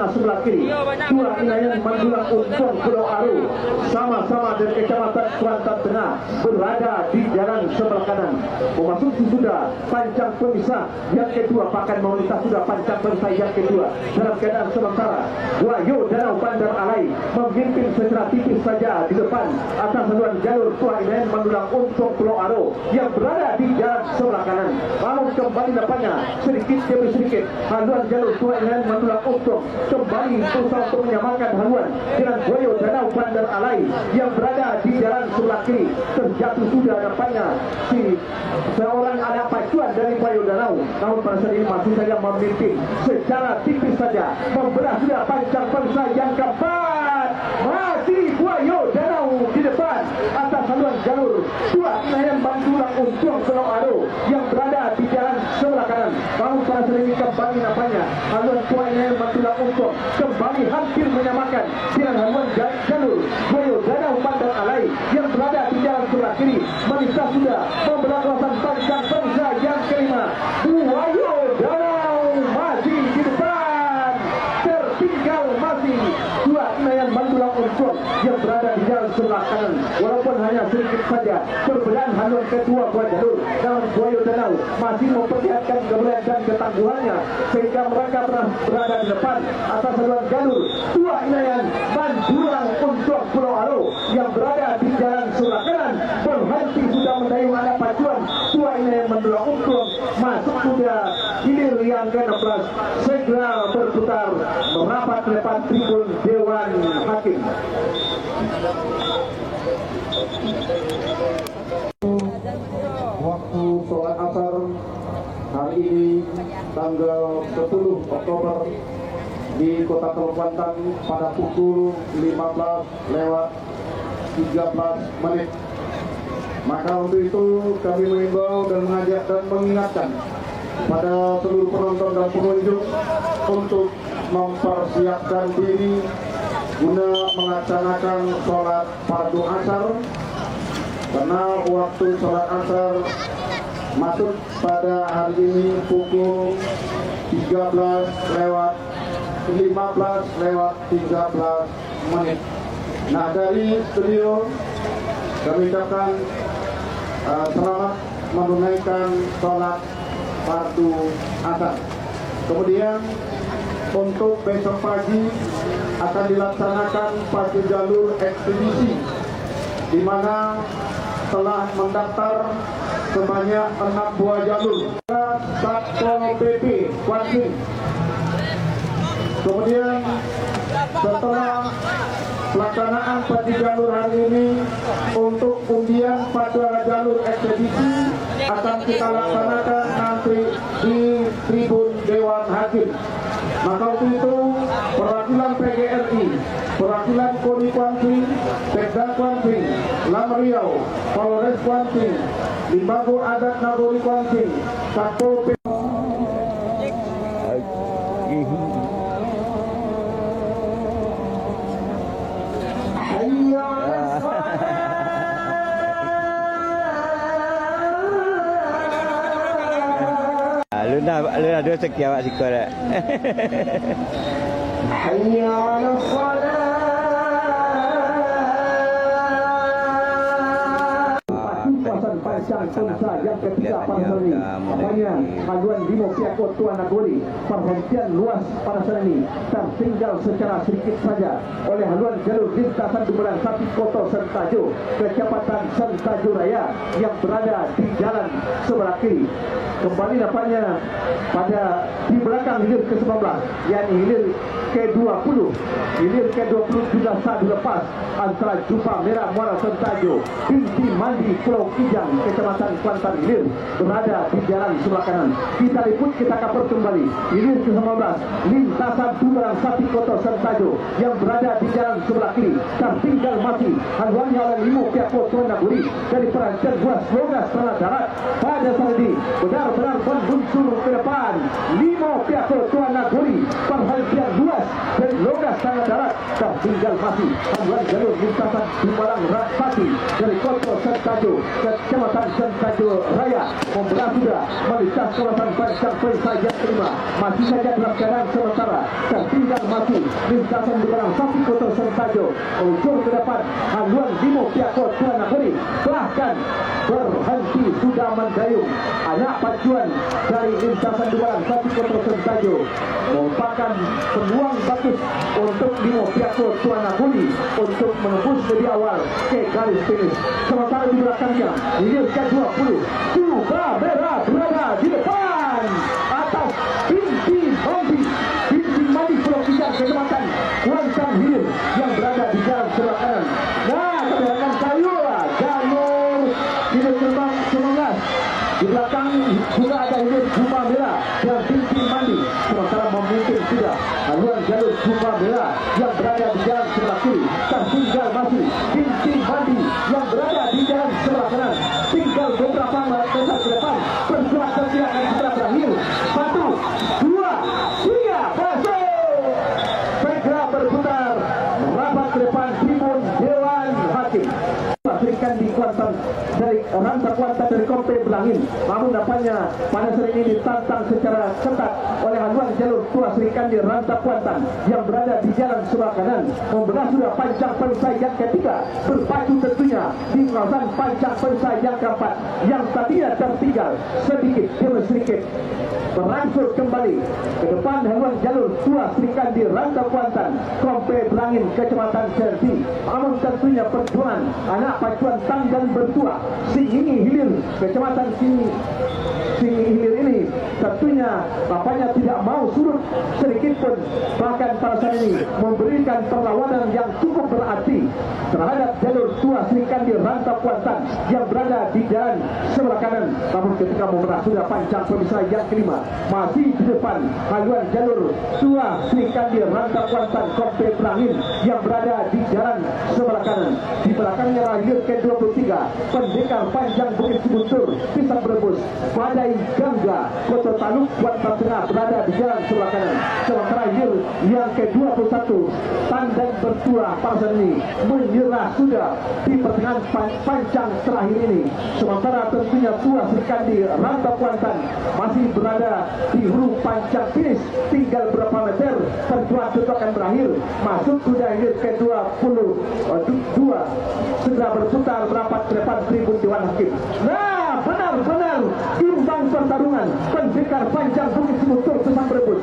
sebelah kiri, dua Inayan Mandulang Untung Pulau Aru sama-sama dari Kecamatan Kuantan Tengah berada di jalan sebelah kanan. Memasuki sudah pancang pemisah yang kedua, Pakan Maulita sudah pancang pemisah yang kedua dalam keadaan sementara. Wayo Danau Bandar Alai memimpin secara tipis saja di depan atas haluan jalur Tua Inayan Mandulang Untung Pulau Aru yang berada di jalan sebelah kanan. Lalu kembali depannya sedikit demi sedikit haluan jalur Tua Inayan Mandulang Untung kembali berusaha untuk menyamakan haluan dengan Wayo Danau Bandar Alai yang berada di jalan sebelah kiri. Terjatuh sudah nampaknya si seorang anak pacuan dari Wayo Danau, namun pada saat ini masih saja memimpin secara tipis saja. Membelah sudah pancang bangsa yang keempat, masih Wayo Danau di depan atas haluan jalur Tua Inayan Mandulang Untung Pulau Aru yang berada di jalan sebelah kanan. Namun pada saat ini kembali nampaknya haluan Tua Inayan Mandulang Untung kembali hampir menyamakan dengan haluan jalur Wayo Danau Bandar Alai yang berada di jalan sebelah kiri. Manisa sudah membelah kawasan pancang bangsa yang kelima. Wayo Danau masih di depan, tertinggal masih Tua Inayan Mandulang Untung yang berada di jalan sebelah kanan. Walaupun hanya sedikit saja perbedaan haluan kedua buah jalur, namun Wayo Danau masih memperlihatkan keberanian dan ketangguhannya sehingga mereka berada di depan atas haluan jalur Tua Inayan Mandulang Untung Pulau Aru yang berada di jalan sebelah kanan. Berhenti sudah mendayung anak pacuan Tua Inayan Mandulang Untung. Masuk sudah hilir yang ke-16, segera berputar merapat ke depan tribun Dewan Hakim. Waktu sholat asar hari ini tanggal 10 Oktober di Kota Kuantan pada pukul 15:13. Maka untuk itu kami mengimbau dan mengajak dan mengingatkan pada seluruh penonton dan pengunjung untuk mempersiapkan diri guna melaksanakan sholat fardu asar, karena waktu sholat asar masuk pada hari ini pukul 15:13. Nah, dari studio kami ucapkan selamat menunaikan sholat fardu asar. Kemudian untuk besok pagi akan dilaksanakan satu jalur ekspedisi di mana telah mendaftar sebanyak 6 buah jalur Satpol PP Kuantan. Kemudian setelah pelaksanaan pada jalur hari ini, untuk undian pada jalur ekspedisi akan kita laksanakan nanti di tribun Dewan Hakim. Maka untuk itu perwakilan PGRI, perwakilan Koni Kuantan, Pemda Kuantan, Lam Riau, Polres Kuantan, Limbago Adat Nagori Kuantan, Satpol PP. Lu dah dua sekian awak sikit dah. Hayya 'alas salat. Pancang Bangsa yang ketiga pada saat ini, apanya haluan Limo Piako Tua Nagori, perhentian luas pada saat ini tertinggal secara sedikit saja oleh haluan jalur lintasan Dumbelang Sapi Koto Sentajo, Kecamatan Sentajo Raya yang berada di jalan sebelah kiri. Kembali nampaknya pada di belakang hilir ke-19, yakni hilir ke-20. Hilir ke-20 sudah satu lepas antara Jumpa Merah Muara Sentajo, Binti Mandi Pulau Kijang, Kecamatan Kuantan Hilir berada di jalan sebelah kanan. Kita liput, kita kapur kembali hilir ke-19, lintasan Dumbelang Sapi Koto Sentajo yang berada di jalan sebelah kiri. Tertinggal masih haluannya oleh Limo Piako Tua Nagori dari perhentian Buas Logas Tanah Darat pada saat ini benar-benar mengunsur ke depan. Limo Piako Tua Nagori perhentian luas dari Logas tengah darat dan tinggal masih haluan jalur lintasan Dumbalang Pati dari Kota Sentajo Kecamatan Sentajo Raya membelah sudah melintas kawasan Pancang Perisai yang kelima, masih saja dalam keadaan sementara dan tinggal masih lintasan Dumbalang Pati Kota Sentajo ujung ke depan haluan Bimo Piako Tuan Nagari bahkan berhenti sudah mendayung. Anak pacuan dari lintasan Dumbalang Pati Kota Sentajo merupakan peluang bagus untuk Bimo Piako Tuan Nagari untuk menembus lebih awal ke garis finish. Sementara di belakangnya hilir ke-20 Juba Merah berada di depan atas Binti Mandi Pulau Kijang Kecamatan Kuantan Hilir yang berada di jalan sebelah kanan. Nah, keberangan jalur hilir terbang 19 di belakang juga ada hilir Juba Merah dan Binti Mandi. Sementara memimpin sudah haluan jalur Juba Merah yang berada di jalan sebelah kiri dan tinggal masih Binti Mandi yang berada di jalan sebelah kanan. Tinggal beberapa meter ke depan bergerak tidak akan segera berakhir. 1, 2, 3 masuk. Segera berputar merapat ke depan tribun Dewan Hakim. Berikan di Kuantan dari rantai Kuantan dari Kompe Belangin. Namun nampaknya pada seri ini ditantang secara ketat oleh haluan jalur Tua Sri Kandi rantai Kuantan yang berada di jalan sebelah kanan. Membelah sudah Pancang Perisai yang ketiga berpacu tentunya di kawasan Pancang Perisai yang keempat yang tadinya tertinggal sedikit demi sedikit berangsur kembali ke depan haluan jalur Tua Sri Kandi rantai Kuantan Kompe Belangin Kecamatan Serti. Namun tentunya perjuangan anak pacuan tanggal bertua Singingi Hilir Kecamatan Singingi Hilir ini tentunya bapaknya tidak mau surut sedikit pun, bahkan pada saat ini memberikan perlawanan yang cukup berarti terhadap jalur Tua Sri Kandi Rantau Kuantan yang berada di jalan sebelah kanan. Namun ketika memerah sudah Pancang Perisai yang kelima masih di depan haluan jalur Tua Sri Kandi Rantau Kuantan Kompe Belangin yang berada di jalan sebelah kanan. Di belakangnya hilir ke-23 Pendekar Panjang Bukit Cibuntur Pisang Brebes Badai Gangga Kota Taluk Kuantan Tengah berada di jalan sebelah kanan. Sementara hilir yang ke-21 Tandang Bertua pada ini menyerah sudah di pertengahan Pancang terakhir ini. Sementara tentunya Tua Sri Kandi Rantau Kuantan masih berada di hulu Pancang finish, tinggal berapa meter perjuangan itu akan berakhir. Masuk sudah hilir ke-22 segera berputar merapat ke depan tribun Dewan Hakim. Nah, benar-benar imbang pertarungan Pendekar Panjang Bukit Cibuntur Pisang Brebes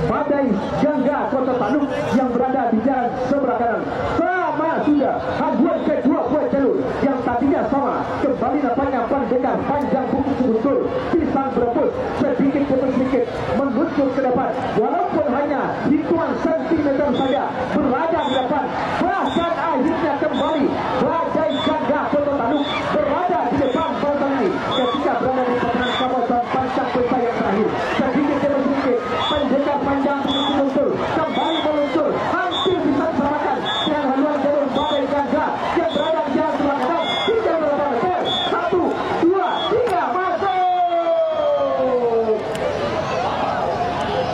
Badai Gangga Kota Taluk yang berada di jalan sebelah kanan. Sama sudah haluan ke-20 jalur yang tadinya sama kembali nampaknya Pendekar Panjang Bukit Cibuntur Pisang Brebes sedikit demi sedikit meluncur ke depan walaupun hanya hitungan sentimeter saja berada di depan. Bahkan akhirnya kembali Badai Gangga Kota Taluk berada di depan pada ini ketika berada di pertengahan kawasan Pancang Perisai yang terakhir. Sedikit demi sedikit Pendekar Panjang Bukit Cibuntur kembali meluncur hampir bisa disamakan dengan haluan jalur Badai Gangga yang berada di jalan sebelah kanan. Tinggal berapa meter? 1, 2, 3 masuk.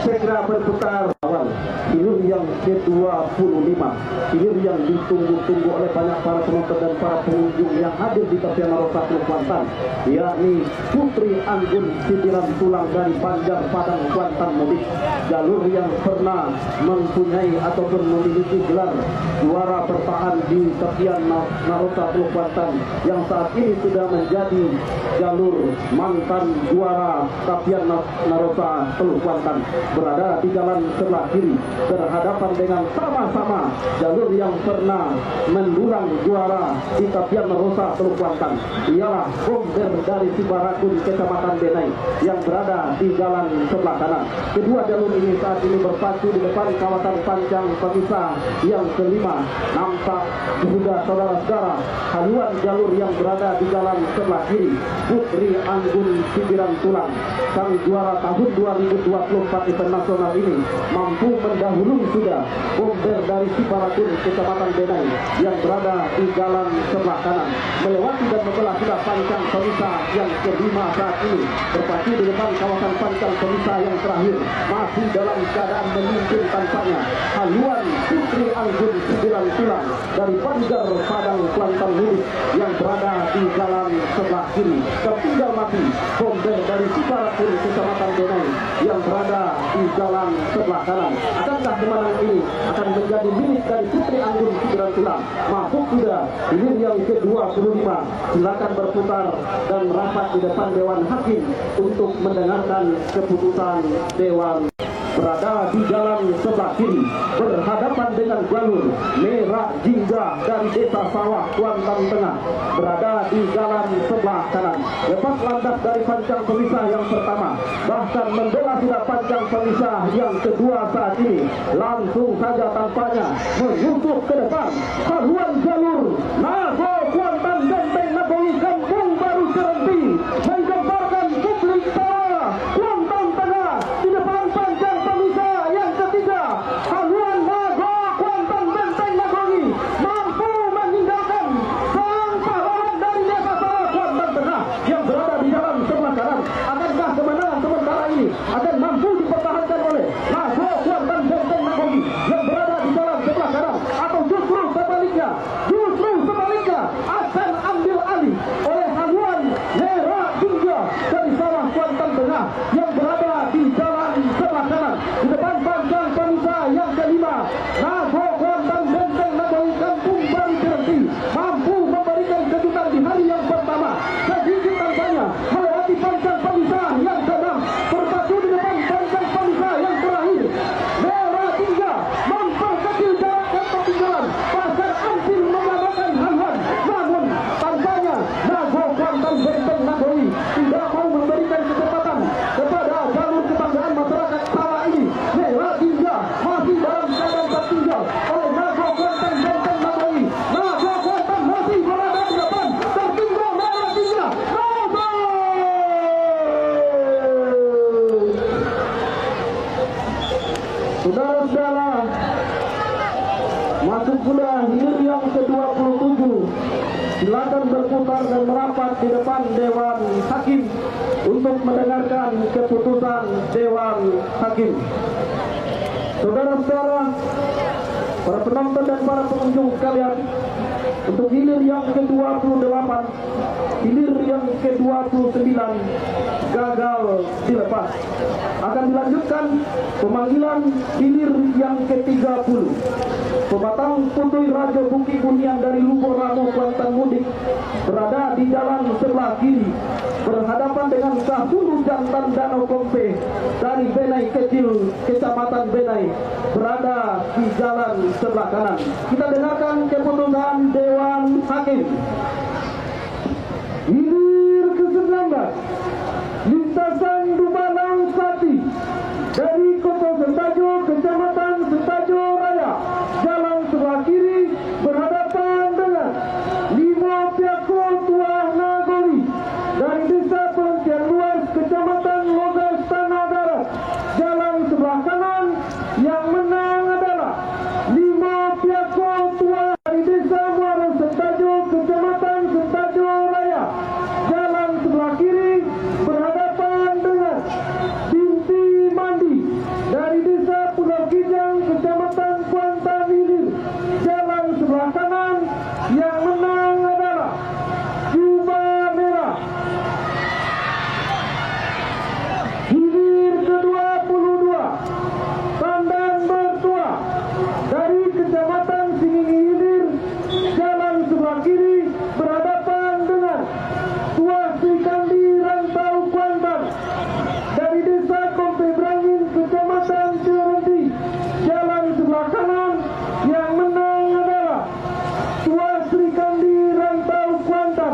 Segera berputar awal hilir yang ke-25, hilir yang ditunggu-tunggu oleh banyak para penonton dan para pengunjung yang hadir di Tapian Marosa Kuantan, yakni Putri Anggun Sitiran Tulang dari Banjar Padang Kuantan Mudik. Jalur yang pernah mempunyai ataupun memiliki gelar juara bertahan di Tapian Marosa Kuantan yang saat ini sudah menjadi jalur mantan juara Tapian Marosa Kuantan berada di jalan sebelah kiri berhadapan dengan sama-sama jalur yang pernah mendulang juara di Tapian Marosa Kuantan, ialah Bomber dari Sibarakun Kecamatan Benai yang berada di jalan sebelah kanan. Kedua jalur ini saat ini berpacu di depan kawasan Pancang Pemisah yang kelima. Nampak juga saudara-saudara haluan jalur yang berada di jalan sebelah kiri Putri Anggun Sitiran Tulang, sang juara tahun 2024 internasional ini mampu mendahului sudah bomber dari Ciparatun, Kecamatan Benai yang berada di jalan sebelah kanan melewati dan membelah sudah Pancang Pemisah yang kelima saat ini berpacu di depan kawasan Pancang Pemisah yang terakhir masih dalam keadaan memimpin tampaknya haluan Putri Anggun 9 tulang dari Banjar Padang Kuantan Mudik yang berada di jalan sebelah kiri. Tertinggal mati bomber dari Ciparatun, Kecamatan Benai yang berada di jalan sebelah kanan. Akankah kemenangan ini akan menjadi milik dari Putri Anggun 9 tulang? Masuk sudah hilir yang ke-25. Silakan berputar dan merapat di depan Dewan Hakim untuk mendengarkan keputusan Dewan. Berada di jalan sebelah kiri berhadapan dengan jalur Merah Jingga dari Desa Sawah, Kuantan Tengah berada di jalan sebelah kanan. Lepas landas dari Pancang Pemisah yang pertama, bahkan membela sudah Pancang Pemisah yang kedua saat ini, langsung saja tampaknya menyusup ke depan haluan jalur Nago Kuantan Benteng Nagoi Kampung Baru Serenti menggemparkan publik para Kuantan Tengah di depan Pancang Pemisah yang ketiga. Haluan Nago Kuantan Benteng Nagoi mampu meninggalkan sang pahlawan dari Desa Sawah, Kuantan Tengah yang berada di jalan sebelah kanan. Akankah kemenangan sementara ini akan mampu dipertahankan oleh Nago Kuantan Benteng Nagoi yang berada di jalan sebelah kanan, atau justru sebaliknya akan ambil alih oleh haluan Merah Jingga dari Sawah, Kuantan Tengah yang berada di jalan sebelah kanan di depan Pancang Pemisah yang kelima. Nago Kuantan Benteng Nagoi Kampung Baru Serenti mampu memberikan kejutan di hari yang pertama. Sedikit tampaknya melewati Pancang Pemisah yang keenam, berpacu di depan Pancang Pemisah yang terakhir. Merah Jingga memperkecil jarak dan ketinggalan, bahkan hampir mengalahkan haluan. Namun tampaknya Nago Kuantan Benteng Nagoi tidak mau memberikan kecepatan kepada jalur kebanggaan masyarakat Sawah ini. Merah Jingga masih dalam keadaan tertinggal oleh Nago Kuantan Benteng Nagoi. Nago Kuantan masih berada di depan, tertinggal Merah Jingga. Saudara-saudara, masuk pula hilir yang ke-27. Silakan berputar dan merapat di depan Dewan Hakim untuk mendengarkan keputusan Dewan Hakim. Saudara-saudara, para penonton dan para pengunjung sekalian, untuk hilir yang ke-28, hilir yang ke-29 gagal dilepas. Akan dilanjutkan pemanggilan hilir yang ke-30. Pematang Putui Raja Bukit Bunian dari Lubuk Ramo, Kuantan Mudik berada di jalan sebelah kiri berhadapan dengan Kahulu Jantan Danau Kompe dari Benai Kecil, Kecamatan Benai berada di jalan sebelah kanan. Kita dengarkan keputusan Dewan Hakim. Hilir ke-19, lintasan Dumalang Sati dari Kota Sentajo, Kecamatan Sentajo Raya, jalan sebelah kiri berhadapan dengan Limo Piako Tuah Nagori dari Desa Pelentian Luas, Kecamatan Logas Tanah Darat, jalan sebelah kanan. Yang menang adalah Limo Piako Tuah dari Desa Muara Sentajo, Kecamatan Sentajo Raya, jalan sebelah kiri berhadapan dengan Binti Mandi dari Desa Pulau Kijang, Kecamatan Kuantan Hilir, jalan sebelah kanan. Yang menang adalah Jubah Merah. Hilir ke-22, Tandan Bertua dari Kecamatan Singingi Hilir, jalan sebelah kiri berhadapan dengan Tuah Sri Kandi Rantau Kuantan dari Desa Kompe Brangin, Kecamatan Serenti, jalan sebelah kanan. Yang menang adalah Tuah Sri Kandi Rantau Kuantan.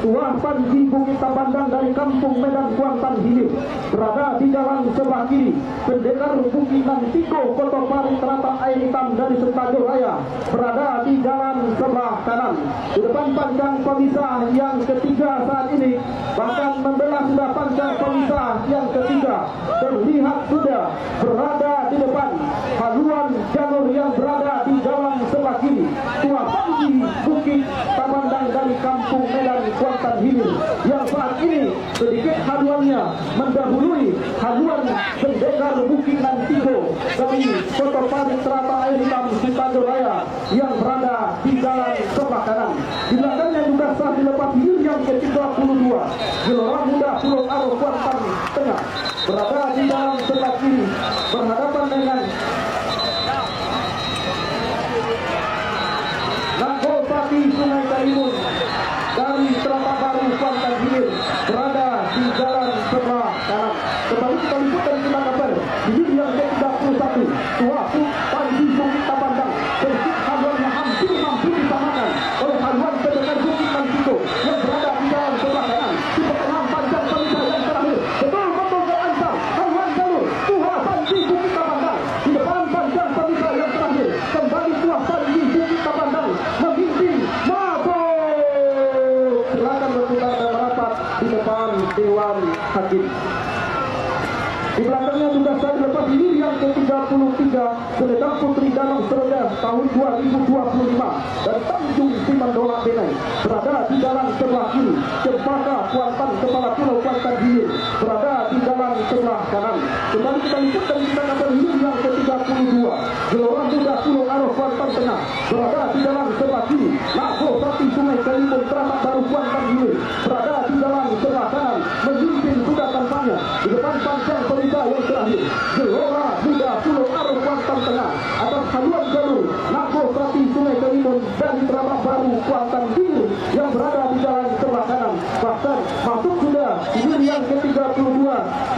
Tuah Panji Bukit Tabandang dari Kampung Medan, Kuantan Hilir berada di jalan sebelah kiri. Pendekar Bukit Nantiko Kota Paru Terata air hitam dari Sentajo Raya berada di jalan sebelah kanan. Di depan pancang pemisah yang ketiga saat ini, bahkan membelah sudah pancang pemisah yang ketiga, terlihat sudah berada di depan haluan jalur yang berada di jalan sebelah kiri. Tua Panji Bukit Tabandang dari Kampung Medan Kuantan Hilir yang saat ini sedikit haluannya mendahului haluan Pendekar Bukit Nantigo dari Kota Parit Terata Air Hitam Sentajo Raya yang berada di jalan sebelah kanan. Di belakangnya juga saat dilepas hilir yang ke-32 Gelora Muda Pulau Aro Kuantan Tengah berada di jalan sebelah kiri berhadapan dengan Nangko Pati Sungai Karimun dari Terata Baru Kuantan Hilir berada di jalan sebelah kanan. Kembali kita lihat dari kita kabar hilir yang ke-31 Tua Panji Bukit Tabandang, sedikit haluannya hampir disamakan oleh haluan Pendekar Bukit Nantigo yang berada di jalan sebelah kanan. Di pertengahan panjang pemisah yang terakhir, betul-betul terancam haluan jalur Tua Panji Bukit Tabandang. Di depan panjang pemisah yang terakhir, kembali Tua Panji Bukit Tabandang memimpin mabuk. Silakan berputar dan merapat di depan Dewan Hakim. Di belakangnya juga saat lepas hilir yang ke-33 Selegang Putri Danau Seroja tahun 2025 dari Tanjung Simandola Benai berada di jalan sebelah kiri. Cempaka Kuantan Kepala Pulau Kuantan Hilir berada di jalan sebelah kanan. Kembali kita lihat dari kita kabar hilir yang ke-32 Gelora Muda Pulau Aro Kuantan Tengah berada di jalan sebelah kiri. Nako Pati Sungai Karimun Terata Baru Kuantan Hilir berada di jalan sebelah kanan memimpin sudah tampaknya di depan pancang pemisah yang terakhir Gelora Muda Pulau Aro Kuantan Tengah atas haluan jalur Nako Pati Sungai Karimun dari Terata Baru Kuantan Hilir yang berada di jalan sebelah kanan. Bahkan masuk sudah hilir yang ke-32.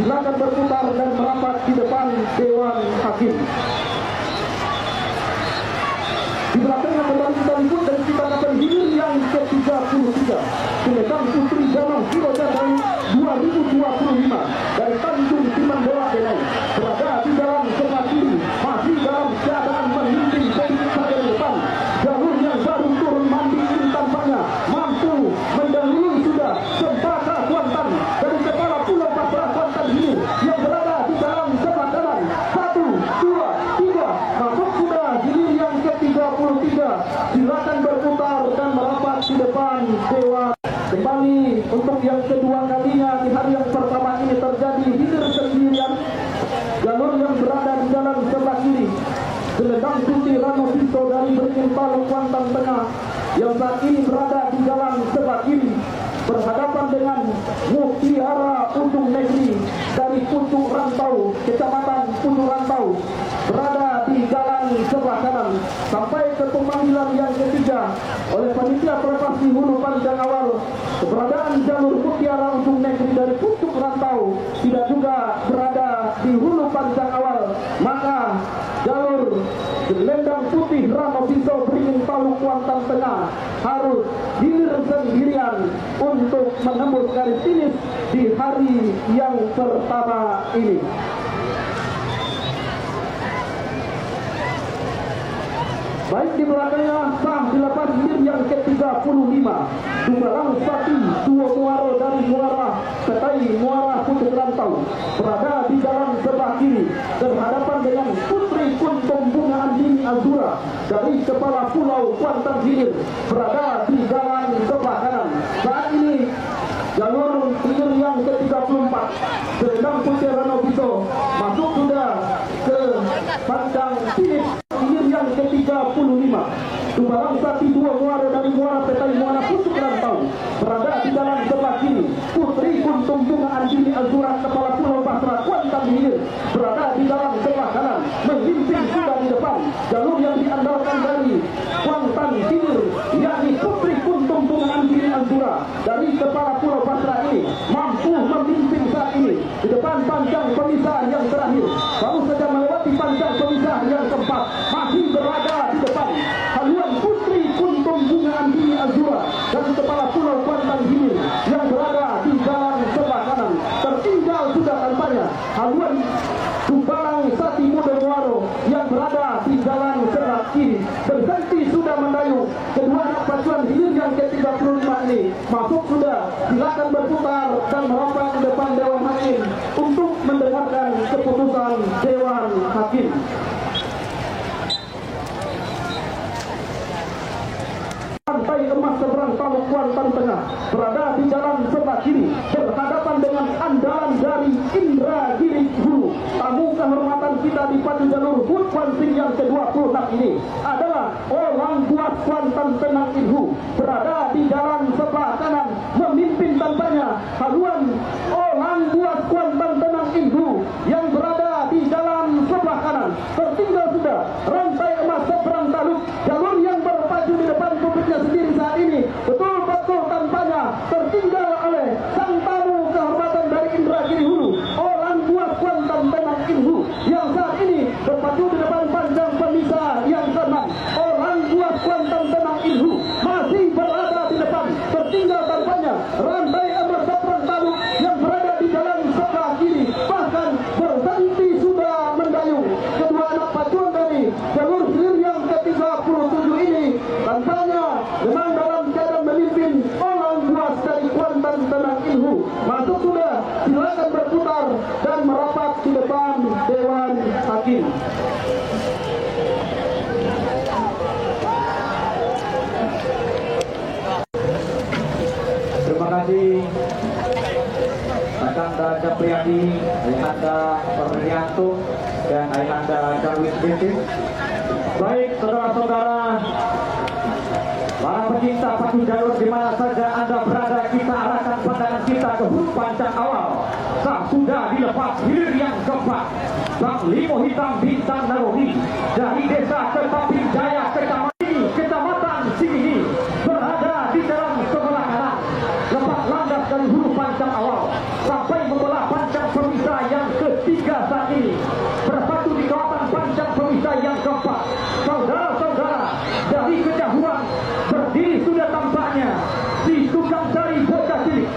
Silakan berputar dan merapat di depan Dewan Hakim. Di belakangnya kembali kita lihat dan kita dapat hilir yang ke-33 Selegang Putri Danau Seroja dari 2025 dari Tanjung Simandola Benai berada di jalan sebelah kiri, masih dalam keadaan memimpin sedikit saja di depan. Jalur yang baru turun mandi ini tampaknya mampu mendahului sudah Cempaka Kuantan dari Kepala Pulau Pasrah Kuantan Hilir yang berada di jalan sebelah kanan. 1, 2, 3 masuk sudah hilir yang ke-33. Silakan berputar dan merapat di depan Dewan. Kembali untuk yang kedua kalinya di hari yang pertama ini terjadi hilir sendirian. Jalur yang berada di jalan sebelah kiri Selegang Putih Rano Piso dari Beringin Palu Kuantan Tengah yang saat ini berada di jalan sebelah kiri berhadapan dengan Mutiara Ujung Negeri dari Pucuk Rantau, Kecamatan Pucuk Rantau berada di jalan sebelah kanan sampai ke pemanggilan yang ketiga oleh panitia privasi hulu panjang awal. Keberadaan jalur Mutiara Ujung Negeri dari Pucuk Rantau tidak juga berada di hulu panjang awal, maka jalur Selendang Putih Rano Piso Beringin Palu Kuantan Tengah harus hilir sendirian untuk menembus garis finish di hari yang pertama ini. Baik, di belakangnya sah dilepas hilir yang ke-35 Dumbalang Sati Dua Muaro dari Muara Petai Muara Pucuk Rantau berada di jalan sebelah kiri berhadapan dengan Putri Kuntum Bunga Andini Azura dari Kepala Pulau Kuantan Hilir berada di jalan sebelah kanan. Saat ini jalur hilir yang ke-34 Selendang Putih Rano Piso masuk sudah ke pancang finish hilir yang ke-35. Dumbalang Sati Dua Muara dari Muara Petai Muara Pucuk Rantau berada di jalan sebelah kiri. Putri Kuntum Bunga Andini Azura Kepala Pulau Pasrah Kuantan Hilir berada di jalan sebelah kanan memimpin sudah di depan. Jalur yang diandalkan dari Kuantan Hilir yakni Putri Kuntum Bunga Andini Azura dari Kepala Pulau Pasrah ini mampu memimpin saat ini di depan pancang pemisah yang terakhir. Baru saja melewati pancang pemisah yang keempat, masih berada di depan haluan Putri Kuntum Bunga Andini Azura dan Kepala Pulau Kuantan Hilir yang berada di jalan sebelah kanan. Tertinggal sudah tampaknya haluan Dumbalang Sati Muda Muaro yang berada di jalan kiri berhenti sudah mendayung. Kedua anak pacuan hilir yang ke-35 ini masuk sudah, silakan berputar dan merapat ke depan Dewan Hakim untuk mendengarkan keputusan Dewan Hakim. Pantai Emas seberang Taluk Kuantan Tengah berada di jalan sebelah kiri berhadapan dengan andalan dari Indragiri Hulu. Tamu kehormatan kita di padu jalur HUT Kuanting yang ke-26 ini adalah Orang Buat Kuantan Tenang Inhu, berada di jalan sebelah kanan memimpin tampaknya haluan Orang Buat Kuantan Tenang Inhu yang berada di jalan sebelah kanan. Tertinggal sudah rantai emas seberang taluk, jalur yang berpacu di depan publiknya sendiri saat ini betul-betul tampaknya tertinggal oleh sang tamu kehormatan dari Indragiri Hulu, Orang Buat Kuantan Tenang Inhu yang saat ini berpacu di depan panjang pemisah yang ke-6. Orang Buat Kuantan Tenang Inhu masih berada di depan, tertinggal tampaknya rantai emas seberang taluk yang berada di jalan sebelah kiri, bahkan berhenti sudah mendayung. Kedua anak pacuan dari jalur hilir yang ke-37 ini tampaknya memang dalam keadaan memimpin Orang Buat dari Kuantan Tenang Inhu masuk sudah, silakan berputar dan merapat di depan Dewan Hakim. Terima kasih Kakanda Capriadi, Ayahanda Perlianto, dan Ayahanda Darwin Bintis. Baik saudara-saudara, para pecinta padu jalur di mana saja Anda berada, kita arahkan pandangan kita ke HUT Pancang awal. Saat sudah dilepas hilir yang keempat, Bang Limo Hitam Bintang Narohi dari desa Ketaping Jaya, Kecamatan Singini, berada di jalan sebelah kanan. Lepas landas dari hulu Pancang awal sampai membelah Pancang Pemisah yang ketiga saat ini, berpatu di kawasan Pancang Pemisah yang keempat. Saudara-saudara, dari kejauhan berdiri sudah tampaknya si tukang cari bocah cilik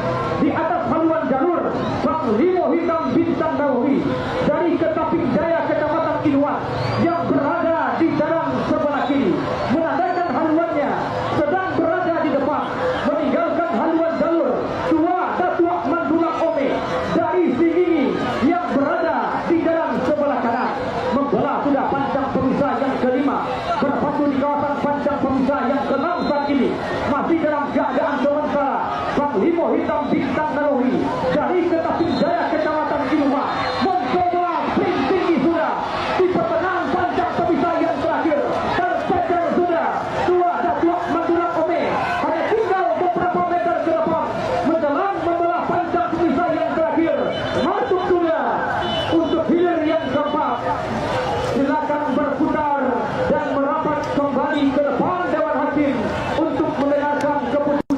di atas haluan jalur Bang Limo Hitam Bintang Narohi dari Ketaping Jaya, Kecamatan Inuan, yang berada di jalan sebelah kiri, menandakan haluannya sedang berada di depan, meninggalkan haluan jalur Tua Datuk Mandulang Ome dari Singini yang berada di jalan sebelah kanan, membelah sudah Pancang Pemisah yang kelima, berpatu di kawasan Pancang Pemisah yang ke-6 saat ini, masih dalam keadaan sementara. Bang Limo Hitam Bintang Narohi dari Ketaping Jaya, Kecamatan Inuan, mencoba sprint tinggi sudah di pertengahan Pancang Pemisah yang terakhir, terpecah sudah Tua Datuk Mandulang Ome, hanya tinggal beberapa meter ke depan menjelang membelah Pancang Pemisah yang terakhir, masuk sudah untuk hilir yang keempat. Silakan berputar dan merapat kembali ke depan Dewan Hakim untuk mendengarkan keputusan.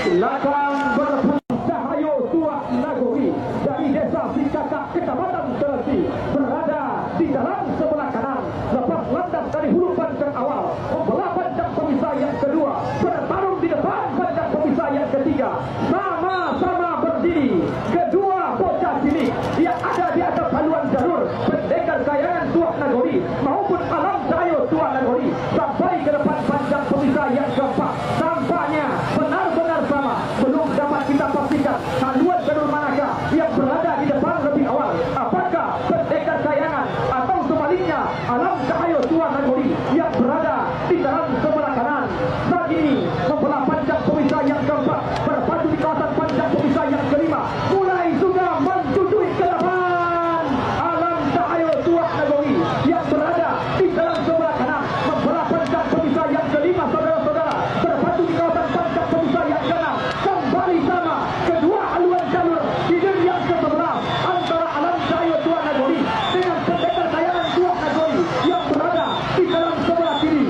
Silakan berebut Cahayu Tua Nagori dari Desa Sikakak, Kecamatan Telesi, berada di dalam sebelah kanan. Lepas landas dari hulu pancang awal, membelah pancang pemisah yang kedua, bertarung di depan pancang pemisah yang ketiga. Sama-sama berdiri kedua bocah cilik yang ada di atas haluan jalur pendekar kayangan Tua Nagori maupun Alam Cahayu Tua Nagori sampai ke depan pancang pemisah yang keempat. Tampaknya benar-benar sama. Belum dapat kita pastikan haluan jalur manakah yang berada di depan lebih awal. Apakah pendekar kayangan atau sebaliknya Alam Cahayu Tua Nagori yang berada di dalam sebelah kanan. Saat ini membelah pancang pemisah yang keempat, berpadu di kawasan pancang pemisah yang kelima, mulai sudah mencujui ke depan. Alam Cahayu Tua Nagori yang berada di dalam sebelah kanan, membelah pancang pemisah yang kelima, saudara-saudara, berpadu di kawasan pancang pemisah yang keenam. Kembali sama kedua haluan jalur di diri yang ke-11 antara Alam Cahayu Tua Nagori dengan pendekar kayangan Tua Nagori yang berada di dalam sebelah kiri.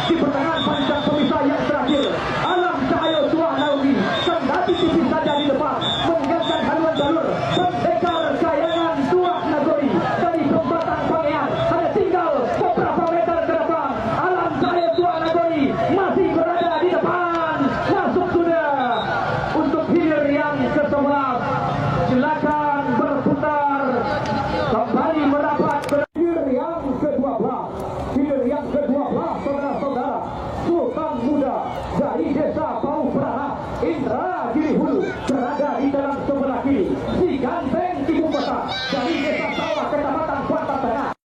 Di pertengahan pancang pemisah yang terakhir, Alam Cahayu Tua Nagori kendati tipis saja di depan, meninggalkan haluan jalur pendekar kayangan Tua Nagori dari Pembatan Pangean. Hanya tinggal beberapa meter ke depan, Alam Cahayu Tua Nagori masih berada di depan. Masuk sudah untuk hilir yang ke-11. Silakan berputar kembali merapat ke hilir yang ke-12. Hilir yang ke-12, saudara-saudara, Sultan Muda dari Desa Pau Perahat, Indragiri Hulu, berada di dalam sebelah kiri. Si Ganteng Ibu Kota dari